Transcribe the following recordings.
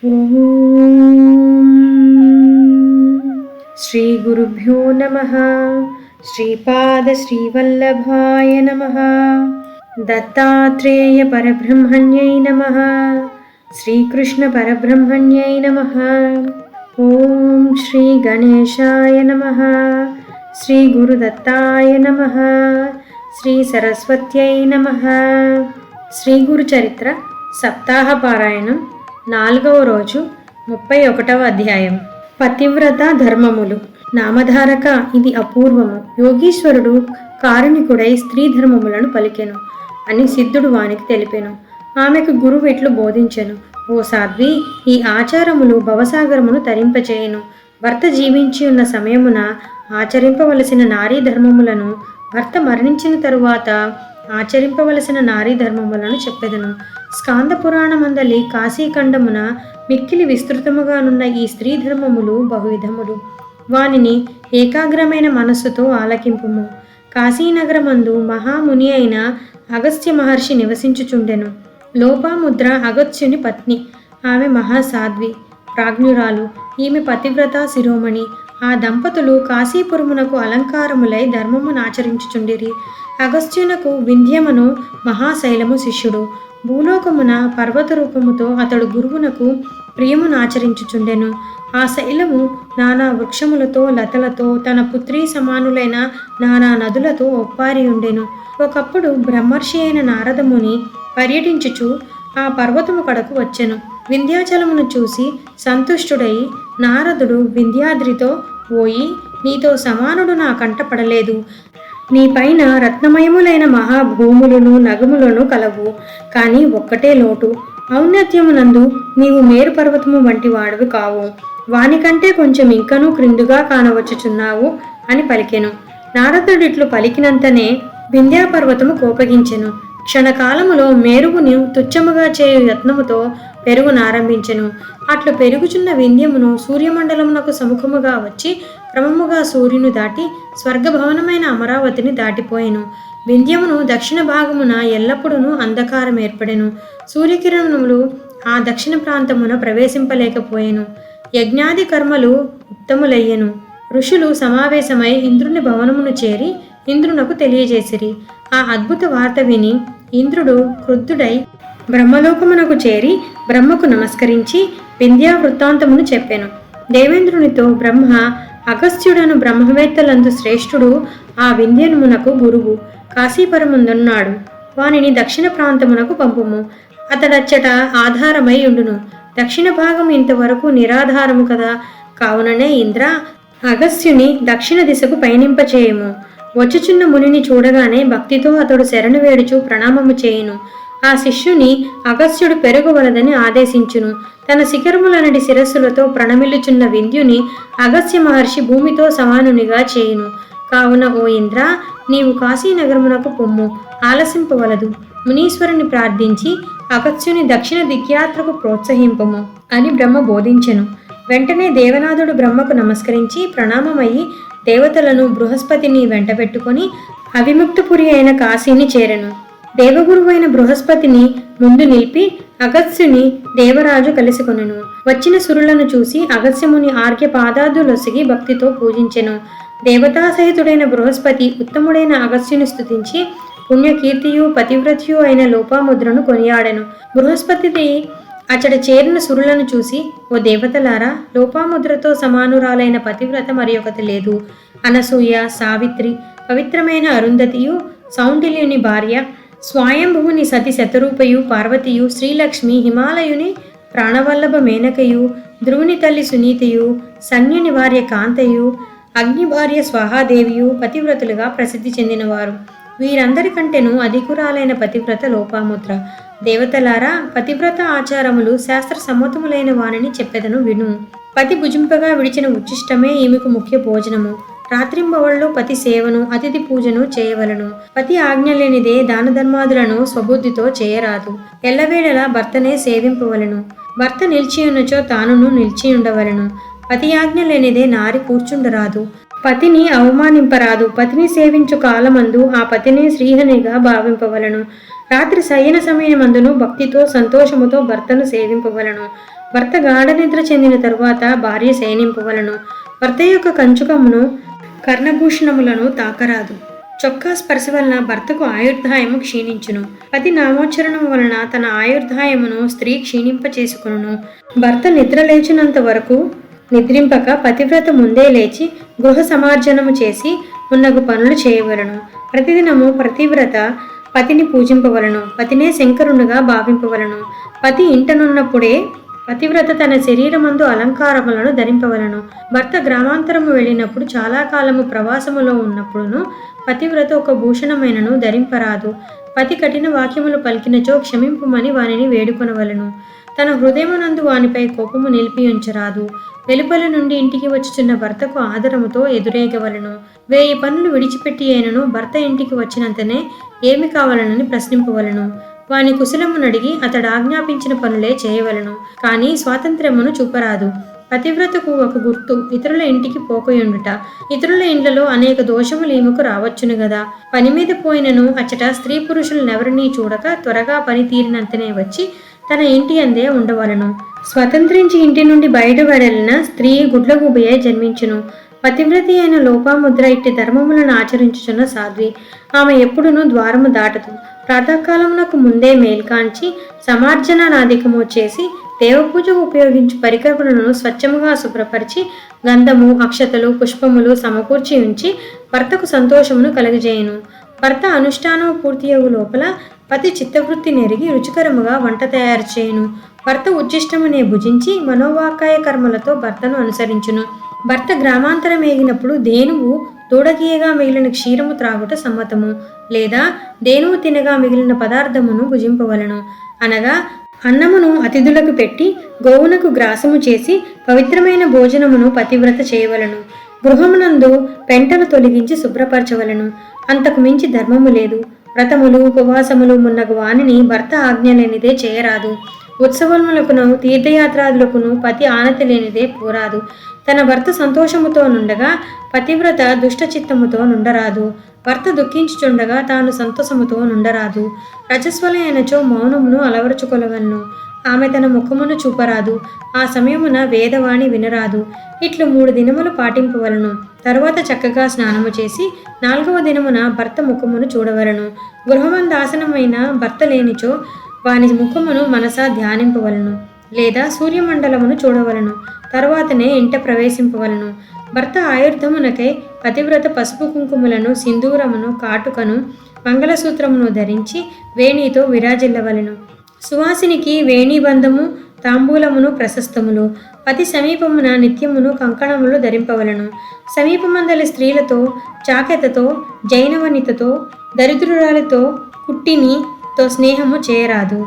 ఓం శ్రీ గురుభ్యో నమః. శ్రీపాద శ్రీవల్లభాయ నమః. దత్తాత్రేయ పరబ్రహ్మణ్యై నమః. శ్రీకృష్ణ పరబ్రహ్మణ్యై నమః. ఓం శ్రీ గణేశాయ నమః. శ్రీ గురుదత్తాయ నమః. శ్రీ సరస్వత్యై నమః. శ్రీ గురు చరిత్ర సప్తాహ పారాయణం 4వ రోజు 31వ అధ్యాయం. పతివ్రత ధర్మములు. నామధారక ఇది అపూర్వము. యోగీశ్వరుడు కారుణికుడై స్త్రీ ధర్మములను పలికెను అని సిద్ధుడు వానికి తెలిపెను. ఆమెకు గురువు ఇట్లు బోధించెను. ఓ సాధ్వి, ఈ ఆచారములు భవసాగరమును తరింపచేయును. భర్త జీవించి ఉన్న సమయమున ఆచరింపవలసిన నారీ ధర్మములను, భర్త మరణించిన తరువాత ఆచరింపవలసిన నారీ ధర్మములను చెప్పెదను. స్కాంద పురాణమందలి కాశీఖండమున మిక్కిలి విస్తృతముగానున్న ఈ స్త్రీ ధర్మములు బహువిధములు. వానిని ఏకాగ్రమైన మనస్సుతో ఆలకింపుము. కాశీనగరమందు మహాముని అయిన అగస్త్య మహర్షి నివసించుచుండెను. లోపాముద్ర అగస్త్యుని పత్ని. ఆమె మహాసాధ్వి, ప్రాజ్ఞురాలు. ఈమె పతివ్రత శిరోమణి. ఆ దంపతులు కాశీపురమునకు అలంకారములై ధర్మమునాచరించుచుండిరి. అగస్త్యునకు వింధ్యమను మహాశైలము శిష్యుడు. భూలోకమున పర్వత రూపముతో అతడు గురువునకు ప్రియమునాచరించుచుండెను. ఆ శైలము నానా వృక్షములతో లతలతో తన పుత్రీ సమానులైన నానా నదులతో ఒప్పారి ఉండెను. ఒకప్పుడు బ్రహ్మర్షి అయిన నారదముని పర్యటించుచు ఆ పర్వతము కడకు వచ్చెను. వింధ్యాచలమును చూసి సంతుష్టుడై నారదుడు వింధ్యాద్రితో, ఓయి, నీతో సమానుడు నా కంట పడలేదు. నీ పైన రత్నమయములైన మహాభూములను నగములను కలవు. కానీ ఒక్కటే లోటు. ఔన్నత్యమునందు నీవు మేరు పర్వతము వంటి వాడివి కావు. వానికంటే కొంచెం ఇంకనూ క్రిందుగా కానవచ్చుచున్నావు అని పలికెను. నారదుడిట్లు పలికినంతనే వింధ్యాపర్వతము కోపగించెను. క్షణకాలములో మేరువును తుచ్చముగా చేయు యత్నముతో పెరుగునారంభించెను. అట్లు పెరుగుచున్న వింధ్యమును సూర్యమండలమునకు సముఖముగా వచ్చి క్రమముగా సూర్యుని దాటి స్వర్గభవనమైన అమరావతిని దాటిపోయెను. వింధ్యమును దక్షిణ భాగమున ఎల్లప్పుడూ అంధకారం ఏర్పడెను. సూర్యకిరణములు ఆ దక్షిణ ప్రాంతమున ప్రవేశింపలేకపోయెను. యజ్ఞాది కర్మలు ఉత్తములయ్యెను. ఋషులు సమావేశమై ఇంద్రుని భవనమును చేరి ఇంద్రునకు తెలియజేసిరి. ఆ అద్భుత వార్త విని ఇంద్రుడు క్రుద్ధుడై బ్రహ్మలోకమునకు చేరి బ్రహ్మకు నమస్కరించి వింధ్యా వృత్తాంతమును చెప్పెను. దేవేంద్రునితో బ్రహ్మ, అగస్త్యుడను బ్రహ్మవేత్తలందు శ్రేష్ఠుడు ఆ వింధ్యమునకు గురువు కాశీపరముందున్నాడు. వానిని దక్షిణ ప్రాంతమునకు పంపుము. అతడచ్చట ఆధారమై ఉండును. దక్షిణ భాగం ఇంతవరకు నిరాధారము కదా. కావుననే ఇంద్ర, అగస్త్యుని దక్షిణ దిశకు పయనింపచేయము. వచ్చుచున్న మునిని చూడగానే భక్తితో అతడు శరణు వేడుచు ప్రణామము చేయును. ఆ శిష్యుని అగస్త్యుడు పెరగవలదని ఆదేశించును. తన శిఖరములనడి శిరస్సులతో ప్రణమిల్లుచున్న వింధ్యుని అగస్త్య మహర్షి భూమితో సమానునిగా చేయును. కావున ఓ ఇంద్ర, నీవు కాశీనగరమునకు పొమ్ము, ఆలసింపవలదు. మునీశ్వరుని ప్రార్థించి అగస్త్యుని దక్షిణ దిగ్యాత్రకు ప్రోత్సహింపము అని బ్రహ్మ బోధించెను. వెంటనే దేవనాథుడు బ్రహ్మకు నమస్కరించి ప్రణామమయ్యి దేవతలను బృహస్పతిని వెంటబెట్టుకొని అవిముక్తపురి అయిన కాశీని చేరెను. దేవగురువైన బృహస్పతిని ముందు నిలిపి అగస్త్యుని దేవరాజు కలిసికొనెను. వచ్చిన సురులను చూసి అగస్త్యముని ఆర్ఘ్య పాదాదులొసిగి భక్తితో పూజించెను. దేవతాసహితుడైన బృహస్పతి ఉత్తముడైన అగస్త్యుని స్తుతించి పుణ్యకీర్తియు పతివ్రతయు అయిన లోపాముద్రను కొనియాడెను. బృహస్పతి అచట చేరిన సురులను చూసి, ఓ దేవతలారా, లోపాముద్రతో సమానురాలైన పతివ్రత మరి ఒకటి లేదు. అనసూయ, సావిత్రి, పవిత్రమైన అరుంధతియు, సౌండిల్యుని భార్య, స్వయంభువుని సతి శతరూపయు, పార్వతియు, శ్రీలక్ష్మి, హిమాలయుని ప్రాణవల్లభ మేనకయు, ధ్రువుని తల్లి సునీతయు, సన్యుని భార్య కాంతయు, అగ్ని భార్య స్వాహాదేవియు పతివ్రతులుగా ప్రసిద్ధి చెందినవారు. వీరందరికంటేనూ అధికురాలైన పతివ్రత లోపాముద్ర. దేవతలారా, పతివ్రత ఆచారములు శాస్త్ర సమ్మతములైన వానిని చెప్పెదను విను. పతి భుజింపగా విడిచిన ఉచ్చిష్టమే ఈమెకు ముఖ్య భోజనము. రాత్రింబవళ్ళు పతి సేవను, అతిథి పూజను చేయవలను. పతి ఆజ్ఞ లేనిదే దాన ధర్మాదులను స్వబుద్ధితో చేయరాదు. ఎల్లవేళలా భర్తనే సేవింపవలను. భర్త నిలిచియున్నచో తానును నిలిచియుండవలను. పతి ఆజ్ఞ లేనిదే నారి కూర్చుండరాదు. పతిని అవమానింపరాదు. పతిని సేవించు కాలమందు ఆ పతిని శ్రీహనిగా భావింపవలను. రాత్రి శయన సమయమందును భక్తితో సంతోషముతో భర్తను సేవింపవలను. భర్త గాఢ నిద్ర చెందిన తరువాత భార్య శయనింపవలను. భర్త యొక్క కంచుకమును కర్ణభూషణములను తాకరాదు. చొక్కా స్పర్శ వలన భర్తకు ఆయుర్దాయము క్షీణించును. పతి నామోచ్చరణం వలన తన ఆయుర్దాయమును స్త్రీ క్షీణింపచేసుకును. భర్త నిద్ర లేచినంత వరకు నిద్రింపక పతివ్రత ముందే లేచి గృహ సమార్జనము చేసి మున్నగు పనులు చేయవలను. ప్రతిదినము పతివ్రత పతిని పూజింపవలను. పతినే శంకరునిగా భావింపవలను. పతి ఇంటనున్నప్పుడే పతివ్రత తన శరీరమందు అలంకారములను ధరింపవలను. భర్త గ్రామాంతరము వెళ్ళినప్పుడు చాలా కాలము ప్రవాసములో ఉన్నప్పుడును పతివ్రత ఒక భూషణమైనను ధరింపరాదు. పతి కఠిన వాక్యములు పలికినచో క్షమింపుమని వానిని వేడుకొనవలను. తన హృదయమునందు వానిపై కోపము నిలిపి ఉంచరాదు. వెలుపల నుండి ఇంటికి వచ్చుచున్న భర్తకు ఆదరముతో ఎదురేగవలను. 1000 పనులు విడిచిపెట్టి అయినను భర్త ఇంటికి వచ్చినంతనే ఏమి కావాలనని ప్రశ్నింపవలను. వాని కుశలమునడిగి అతడు ఆజ్ఞాపించిన పనులే చేయవలను. కానీ స్వాతంత్ర్యమును చూపరాదు. పతివ్రతకు ఒక గుర్తు ఇతరుల ఇంటికి పోకయుండుట. ఇతరుల ఇండ్లలో అనేక దోషములు ఈమెకు రావచ్చును గదా. పని మీద పోయినను అచ్చట స్త్రీ పురుషులనెవరినీ చూడక త్వరగా పని తీరినంతనే వచ్చి తన ఇంటి అందే ఉండవలను. స్వతంత్రించి ఇంటి నుండి బయటపడలిన స్త్రీ గుడ్లగూబయే జన్మించును. పతివ్రతి అయిన లోపాముద్ర ఇట్టి ధర్మములను ఆచరించుచున్న సాధ్వి. ఆమె ఎప్పుడునూ ద్వారము దాటదు. ప్రాతకాలమునకు ముందే మేల్కాంచి సమార్జనాధికము చేసి దేవపూజకు ఉపయోగించు పరికరములను స్వచ్ఛముగా శుభ్రపరిచి గంధము, అక్షతలు, పుష్పములు సమకూర్చి ఉంచి భర్తకు సంతోషమును కలుగజేయును. భర్త అనుష్ఠానము పూర్తియగు లోపల పతి చిత్తవృత్తి నెరిగి రుచికరముగా వంట తయారు చేయును. భర్త ఉచ్చిష్టమునే భుజించి మనోవాకాయ కర్మలతో భర్తను అనుసరించును. భర్త గ్రామాంతరమేగినప్పుడు ధేనువు దూడగీయగా మిగిలిన క్షీరము త్రాగుట సమ్మతము. లేదా ధేనువు తినగా మిగిలిన పదార్థమును భుజింపవలను. అనగా అన్నమును అతిథులకు పెట్టి గోవునకు గ్రాసము చేసి పవిత్రమైన భోజనమును పతివ్రత చేయవలను. గృహమునందు పెంటను తొలగించి శుభ్రపరచవలను. అంతకు మించి ధర్మము లేదు. వ్రతములు, ఉపవాసములు మున్నగు వానిని భర్త ఆజ్ఞ లేనిదే చేయరాదు. ఉత్సవములకును తీర్థయాత్రాదులకును పతి ఆనతి లేనిదే పోరాదు. తన భర్త సంతోషముతో నుండగా పతివ్రత దుష్టచిత్తముతో నుండరాదు. భర్త దుఃఖించుచుండగా తాను సంతోషముతో నుండరాదు. రజస్వలైనచో మౌనమును అలవరుచుకొలవలను. ఆమె తన ముఖమును చూపరాదు. ఆ సమయమున వేదవాణి వినరాదు. ఇట్లు 3 దినములు పాటింపవలను. తరువాత చక్కగా స్నానము చేసి 4వ దినమున భర్త ముఖమును చూడవలను. గృహమందాసనమైన భర్త లేనిచో వాని ముఖమును మనసా ధ్యానింపవలను. లేదా సూర్యమండలమును చూడవలను. తరువాతనే ఇంట ప్రవేశింపవలను. భర్త ఆయుర్ధమునకై పతివ్రత పసుపు కుంకుమలను, సింధూరమును, కాటుకను, మంగళసూత్రమును ధరించి వేణితో విరాజిల్లవలను. సువాసినికి వేణీబంధము, తాంబూలమును ప్రశస్తములు. పతి సమీపమున నిత్యమును కంకణములు ధరింపవలను. సమీపమందలి స్త్రీలతో, చాకెతతో, జైనవనితతో, దరిద్రురాలితో, కుట్టినితో స్నేహము చేయరాదు.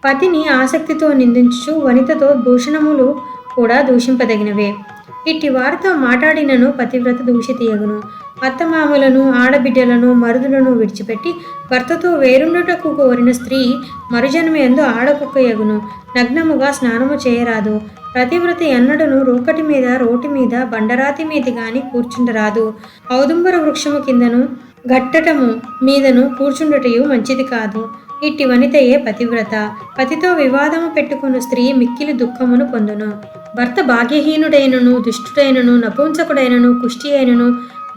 పతిని ఆసక్తితో నిందించు వనితతో దూషణములు కూడా దూషింపదగినవే. ఇట్టి వారితో మాట్లాడినను పతివ్రత దూషితీయగును. అత్తమామలను, ఆడబిడ్డలను, మరుదులను విడిచిపెట్టి భర్తతో వేరుండుటకు కోరిన స్త్రీ మరుజన్మయందు ఆడకుక్కయగును. నగ్నముగా స్నానము చేయరాదు. పతివ్రత ఎన్నడను రోకటి మీద, రోటి మీద, బండరాతి మీద గాని కూర్చుండరాదు. ఔదుంబర వృక్షము కిందను గట్టటము మీదను కూర్చుండుటయు మంచిది కాదు. ఇట్టి వనితయే పతివ్రత. పతితో వివాదము పెట్టుకున్న స్త్రీ మిక్కిలి దుఃఖమును పొందును. భర్త భాగ్యహీనుడైనను, దుష్టుడైనను, నపుంసకుడైనను, కుష్టి అయినను,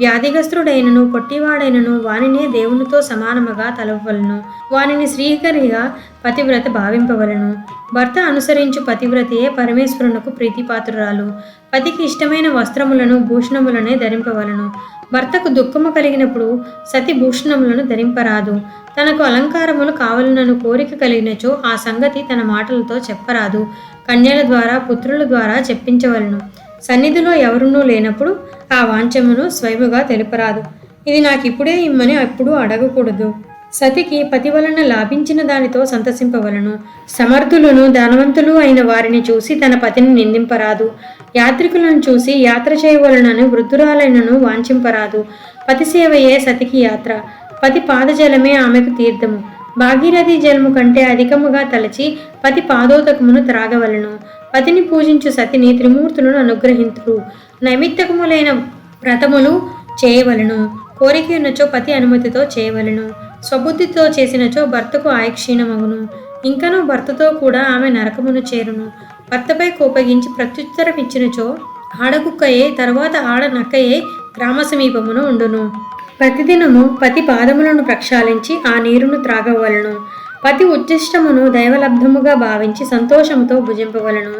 వ్యాధిగ్రస్తుడైనను, పొట్టివాడైనను వానినే దేవునితో సమానముగా తలవలను. వానిని శ్రీహరిగా పతివ్రత భావింపవలను. భర్త అనుసరించు పతివ్రతయే పరమేశ్వరునకు ప్రీతిపాత్రురాలు. పతికి ఇష్టమైన వస్త్రములను, భూషణములనే ధరింపవలను. భర్తకు దుఃఖము కలిగినప్పుడు సతి భూషణములను ధరింపరాదు. తనకు అలంకారములు కావలనను కోరిక కలిగినచో ఆ సంగతి తన మాటలతో చెప్పరాదు. కన్యల ద్వారా, పుత్రుల ద్వారా చెప్పించవలను. సన్నిధిలో ఎవరునూ లేనప్పుడు ఆ వాంఛమును స్వయముగా తెలుపరాదు. ఇది నాకిప్పుడే ఇమ్మని అప్పుడు అడగకూడదు. సతికి పతి వలన లాభించిన దానితో సంతసింపవలను. సమర్థులను, ధనవంతులు అయిన వారిని చూసి తన పతిని నిందింపరాదు. యాత్రికులను చూసి యాత్ర చేయవలనను వృద్ధురాలైనను వాంఛింపరాదు. పతి సేవయే సతికి యాత్ర. పతి పాదజలమే ఆమెకు తీర్థము. భాగీరథి జలము కంటే అధికముగా తలచి పతి పాదోదకమును త్రాగవలను. పతిని పూజించు సతిని త్రిమూర్తులను అనుగ్రహింతురు. నైమిత్తకములైన వ్రతములు చేయవలను. కోరిక ఉన్నచో పతి అనుమతితో చేయవలను. స్వబుద్ధితో చేసినచో భర్తకు ఆయక్షీణమగును. ఇంకనూ భర్తతో కూడా ఆమె నరకమును చేరును. భర్తపై కోపగించి ప్రత్యుత్తరం ఇచ్చినచో ఆడకుక్కయే తర్వాత ఆడ నక్కయే గ్రామ సమీపమున ఉండును. ప్రతిదినము పతి పాదములను ప్రక్షాళించి ఆ నీరును త్రాగవలను. పతి ఉచ్చిష్టమును దైవలబ్ధముగా భావించి సంతోషముతో భుజింపవలను.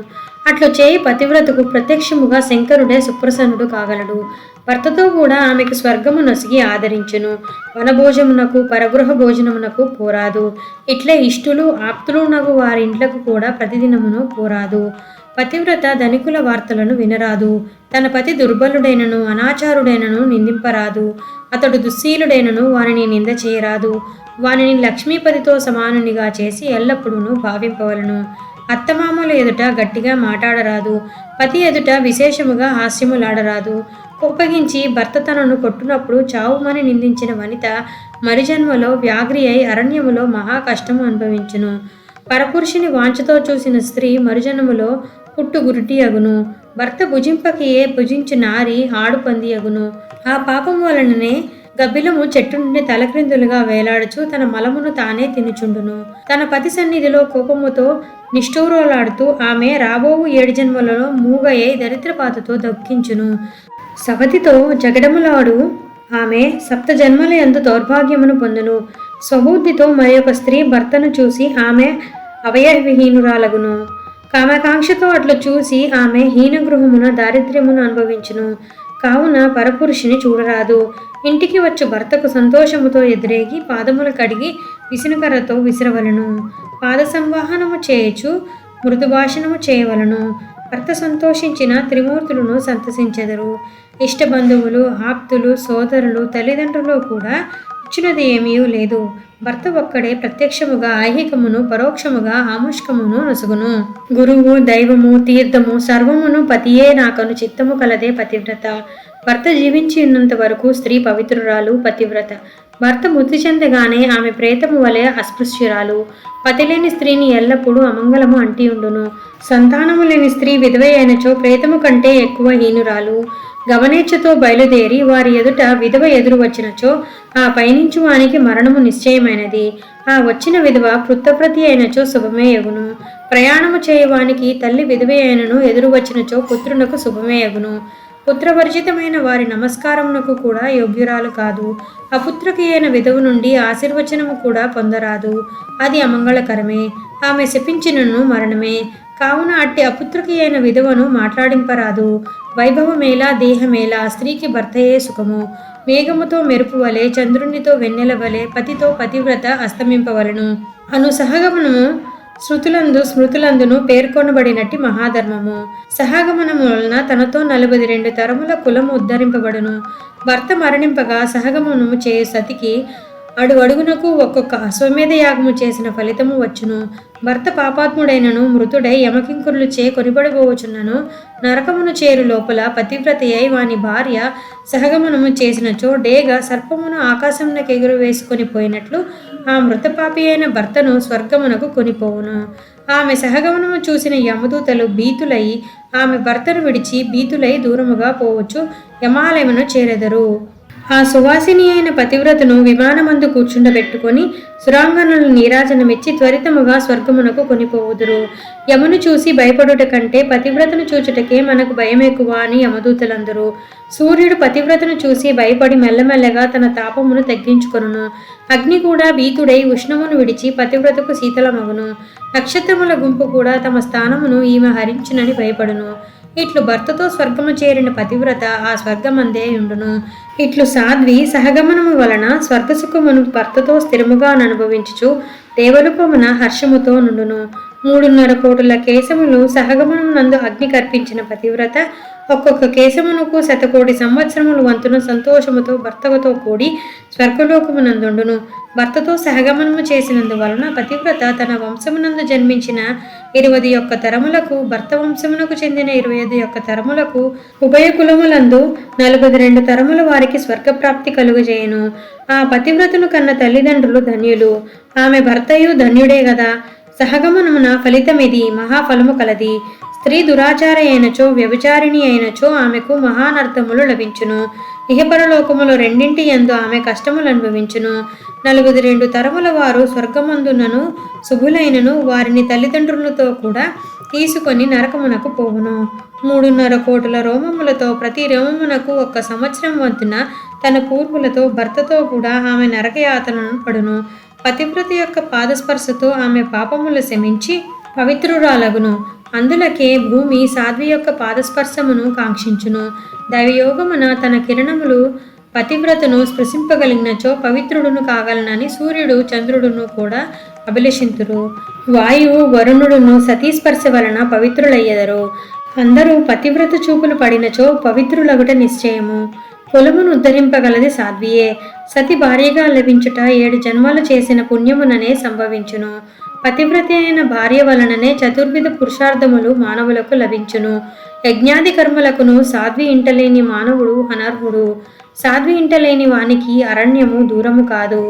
అట్లు చేయి పతివ్రతకు ప్రత్యక్షముగా శంకరుడే సుప్రసన్నుడు కాగలడు. భర్తతో కూడా ఆమెకు స్వర్గము నొసిగి ఆదరించును. వనభోజమునకు పరగృహ భోజనమునకు పోరాదు. ఇట్లే ఇష్టులు ఆప్తులు నగు వారి ఇంట్లకు కూడా ప్రతిదినమును పోరాదు. పతివ్రత ధనికుల వార్తలను వినరాదు. తన పతి దుర్బలుడైనను అనాచారుడైనను నిందింపరాదు. అతడు దుశ్శీలుడైనను వానిని నింద చేయరాదు. వానిని లక్ష్మీపతితో సమానునిగా చేసి ఎల్లప్పుడూ భావింపవలను. అత్తమామల ఎదుట గట్టిగా మాట్లాడరాదు. పతి ఎదుట విశేషముగా హాస్యములాడరాదు. కోపగించి భర్త తనను కొట్టునప్పుడు చావుమని నిందించిన వనిత మరిజన్మలో వ్యాఘ్రి అయి అరణ్యములో మహా కష్టము అనుభవించును. పరపురుషుని వాంఛతో చూసిన స్త్రీ మరుజన్మలో పుట్టు గురుటి అగును. భర్త భుజింపకియే భుజించు నారి ఆడుపంది అగును. ఆ పాపం వలననే గబ్బిలము చెట్టు నుండి తలక్రిందులుగా వేలాడుచు తన మలమును తానే తినుచుండును. తన పతి సన్నిధిలో కోపముతో నిష్ఠూరోలాడుతూ ఆమె రాబోవు 7 జన్మలలో మూగయ్యై దరిద్రపాతతో దక్కించును. సవతితో జగడములాడు ఆమె 7 జన్మల యందు దౌర్భాగ్యమును పొందును. స్వబుద్ధితో మరి ఒక స్త్రీ భర్తను చూసి ఆమె అవయవిహీనురాలగును. కామకాంక్షతో అట్లు చూసి ఆమె హీనగృహమున దారిద్ర్యమును అనుభవించును. కావున పరపురుషుని చూడరాదు. ఇంటికి వచ్చు భర్తకు సంతోషముతో ఎదురేగి పాదములు కడిగి విసునుకర్రతో విసిరవలను. పాద సంవాహనము చేయుచు మృదుభాషణము చేయవలను. భర్త సంతోషించిన త్రిమూర్తులను సంతసించెదరు. ఇష్టబంధువులు ఆప్తులు సోదరులు తల్లిదండ్రులు కూడా ఇచ్చినది ఏమీ లేదు. భర్త ఒక్కడే ప్రత్యక్షముగా ఐహికమును పరోక్షముగా ఆముష్కమును నొసగును. గురువు దైవము తీర్థము సర్వమును పతియే నాకను చిత్తము కలదే పతివ్రత. భర్త జీవించి ఉన్నంత వరకు స్త్రీ పవిత్రురాలు పతివ్రత. భర్త మృతి చెందగానే ఆమె ప్రేతము వలె అస్పృశ్యురాలు. పతిలేని స్త్రీని ఎల్లప్పుడూ అమంగళము అంటి ఉండును. సంతానము లేని స్త్రీ విధవ అయినచో ప్రేతము కంటే ఎక్కువ హీనురాలు. గమనేచ్ఛతో బయలుదేరి వారి ఎదుట విధవ ఎదురు వచ్చినచో ఆ పయనించు వానికి మరణము నిశ్చయమైనది. ఆ వచ్చిన విధవ కృతప్రతి అయినచో శుభమే యగును. ప్రయాణము చేయవానికి తల్లి విధవ అయినను ఎదురు వచ్చినచో పుత్రునకు శుభమే యగును. పుత్రవర్జితమైన వారి నమస్కారమునకు కూడా యోగ్యురాలు కాదు. అపుత్రకి అయిన విధవు నుండి ఆశీర్వచనము కూడా పొందరాదు. అది అమంగళకరమే. ఆమె శపించినను మరణమే. కావున అట్టి అపుత్రకి అయిన విధవను మాట్లాడింపరాదు. వైభవమేలా దేహమేలా స్త్రీకి భర్తయే సుఖము. మేఘముతో మెరుపు వలె చంద్రునితో వెన్నెల వలె పతితో పతివ్రత అస్తమింపవలను అను సహగమనము శృతులందు స్మృతులందును పేర్కొనబడినట్టి మహాధర్మము. సహగమనము వలన తనతో 42 తరముల కులము ఉద్ధరింపబడును. భర్త మరణింపగా సహగమనము చేయు సతికి అడుగడుగునకు ఒక్కొక్క అశ్వమేధ యాగము చేసిన ఫలితము వచ్చును. భర్త పాపాత్ముడైనను మృతుడై యమకింకురులు చే కొనిబడబోచున్నను నరకమును చేరు లోపల పతివ్రతయై వాని భార్య సహగమనము చేసినచో డేగ సర్పమును ఆకాశమునకు ఎగురు వేసుకొని పోయినట్లు ఆ మృతపాపి అయిన భర్తను స్వర్గమునకు కొనిపోవును. ఆమె సహగమనము చూసిన యమదూతలు భీతులై ఆమె భర్తను విడిచి భీతులై దూరముగా పోవచ్చు యమాలయమును చేరెదరు. ఆ సువాసిని అయిన పతివ్రతను విమానమందు కూర్చుండబెట్టుకొని సురాంగణులు నీరాజనమిచ్చి త్వరితముగా స్వర్గమునకు కొనిపోవుదురు. యమును చూసి భయపడుట కంటే పతివ్రతను చూచుటకే మనకు భయం ఎక్కువ అని యమదూతలందరూ. సూర్యుడు పతివ్రతను చూసి భయపడి మెల్లమెల్లగా తన తాపమును తగ్గించుకొనును. అగ్ని కూడా భీతుడై ఉష్ణమును విడిచి పతివ్రతకు శీతలమగును. నక్షత్రముల గుంపు కూడా తమ స్థానమును ఈమె హరించునని భయపడును. ఇట్లు భర్తతో స్వర్గము చేరిన పతివ్రత ఆ స్వర్గమందే ఉండును. ఇట్లు సాధ్వి సహగమనము వలన స్వర్గసుఖమును భర్తతో స్థిరముగా అనుభవించుచు దేవరూపమున హర్షముతో నుండును. 3.5 కోటుల కేశములు సహగమనము నందు అగ్ని కర్పించిన పతివ్రత ఒక్కొక్క కేశమునకు 100 కోటి సంవత్సరములు వంతున సంతోషముతో భర్తతో కూడి స్వర్గలోకమునందుండును. భర్తతో సహగమనము చేసినందువలన పతివ్రత తన వంశమునందు జన్మించిన 21 తరములకు భర్త వంశమునకు చెందిన 21 తరములకు ఉభయ కులములందు 42 తరముల వారికి స్వర్గప్రాప్తి కలుగజేయను. ఆ పతివ్రతను కన్న తల్లిదండ్రులు ధన్యులు. ఆమె భర్తయు ధన్యుడే గదా. సహగమనమున ఫలితమిది మహాఫలము కలది. స్త్రీ దురాచార అయినచో వ్యభిచారిణి అయినచో ఆమెకు మహానర్థములు లభించును. ఇహపరలోకములు రెండింటి యందు ఆమె కష్టములు అనుభవించును. 42 తరముల వారు స్వర్గమందునను శుభులైనను వారిని తల్లిదండ్రులతో కూడా తీసుకొని నరకమునకు పోవును. 3.5 కోటుల రోమములతో ప్రతి రోమమునకు 1 సంవత్సరం వంతున తన పూర్వులతో భర్తతో కూడా ఆమె నరకయాతనను పడును. పతివ్రత యొక్క పాదస్పర్శతో ఆమె పాపములు శమించి పవిత్రురాలగును. అందులకే భూమి సాధ్వి యొక్క పాదస్పర్శమును కాంక్షించును. దైవయోగమున తన కిరణములు పతివ్రతను స్పృశింపగలిగినచో పవిత్రుడును కాగలనని సూర్యుడు చంద్రుడును కూడా అభిలషింతురు. వాయువు వరుణుడును సతీస్పర్శ వలన పవిత్రులయ్యెదరు. అందరూ పతివ్రత చూపులు పడినచో పవిత్రులగుట నిశ్చయము. కులమును ఉద్ధరింపగలది సాధ్వియే. సతి భార్యగా లభించుట 7 జన్మలు చేసిన పుణ్యముననే సంభవించును. పతివ్రత అయిన భార్య వలననే చతుర్విధ పురుషార్థములు మానవులకు లభించును. యజ్ఞాది కర్మలకును సాధ్వి ఇంటలేని మానవుడు అనర్హుడు. సాధ్వి ఇంటలేని వానికి అరణ్యము దూరము కాదు.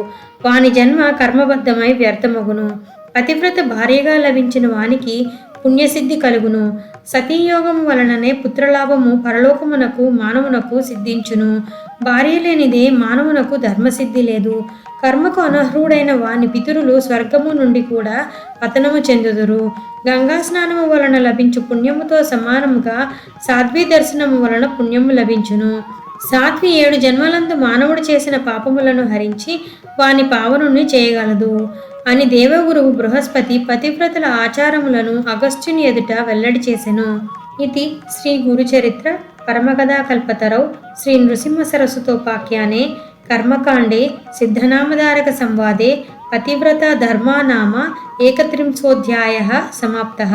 వాని జన్మ కర్మబద్ధమై వ్యర్థమగును. పతివ్రత భార్యగా లభించిన వానికి పుణ్యసిద్ధి కలుగును. సతీయోగము వలననే పుత్రలాభము పరలోకమునకు మానవునకు సిద్ధించును. భార్య లేనిదే మానవునకు ధర్మసిద్ధి లేదు. కర్మకు అనర్హుడైన వాని పితరులు స్వర్గము నుండి కూడా పతనము చెందుదురు. గంగా స్నానము వలన లభించు పుణ్యముతో సమానముగా సాధ్వీ దర్శనము వలన పుణ్యము లభించును. సాధ్వి 7 జన్మలందు మానవుడు చేసిన పాపములను హరించి వాని పావనుని చేయగలదు అని దేవగురువు బృహస్పతి పతివ్రతల ఆచారములను అగస్త్యుని ఎదుట వెల్లడి చేసెను. ఇది శ్రీ గురుచరిత్ర పరమకథాకల్పతరౌ శ్రీ నృసింహ సరస్వతోపాఖ్యానే కర్మకాండే సిద్ధనామధారక సంవాదే పతివ్రత ధర్మా నామ 31 సమాప్తః.